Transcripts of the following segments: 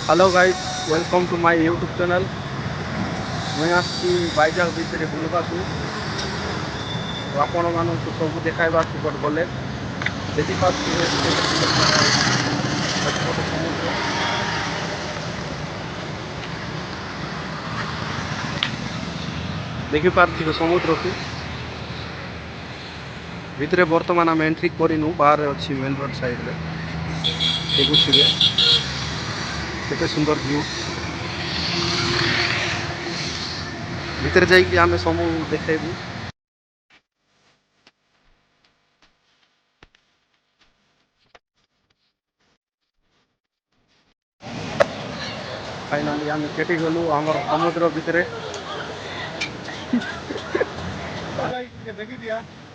Hello guys, welcome to my YouTube channel. मैं आसी बैजाक भितर बुलवा को आपण मानक सब देखाइबा गोटे गले देखी पार्थिवे समुद्र देखी पार्थिवे समुद्र को भितर बर्तमान आम एंट्री करनु बाहर अच्छी मेन रोड साइड रे देखुए केते सुंदर व्यू भितर जाइए आम समू देखेबू। फाइनाली आम केटी गलु आम समुद्र भितर।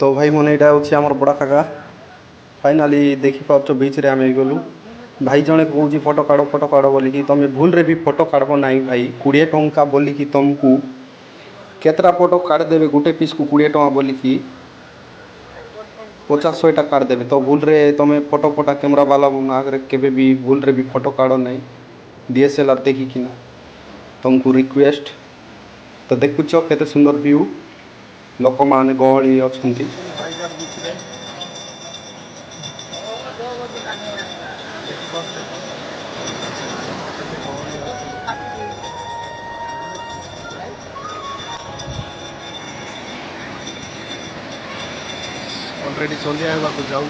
तो भाई मन यहाँ हूँ आम बड़ा काका फाइनाली देखी पार्छ बीच रे आम गलु भाई जड़े कौन फटो काड़ बोलिकी तुम भूल रे भी फटो काढ़ब ना भाई 20 टंका बोलिकी तुमको केतरा फोटो काढ़देवे गोटे पीस को 20 टंका बोलिकी 50-100 काढ़देवे तो भूल रे तुम फोटो फोटा कैमरा वाला आगे केबे भी भूल रे भी फोटो काढ़ ना DSLR देखिकी ना तुमको रिक्वेस्ट। तो देखुच केते सुंदर व्यू लोक माने गहली अछंती ऑलरेडी संध्या होगा जाऊँ।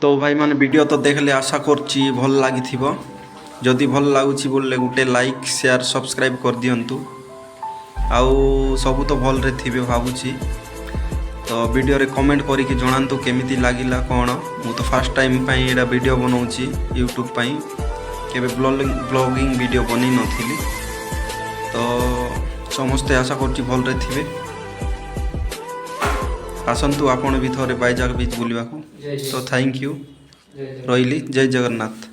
तो भाई माने वीडियो तो देखले आशा करछि भल लागि थिबो। जदि भल लागुछि बोलले गुटे लाइक शेयर सब्सक्राइब कर दियंतु। आउ सब तो भल रे थिबे भाबुछि। तो वीडियो रे कमेंट करिके जणांतु केमिति लागिला कोन। मु तो फर्स्ट टाइम पई एडा वीडियो बनाउछि यूट्यूब पई केबे ब्लॉगिंग वीडियो बनै नथिली। तो समस्ते आशा करछि भल रे थिबे। आसंतु आपण भी थोड़े बैजाक बीच बुलवा को। तो थैंक यू रही जय जगन्नाथ।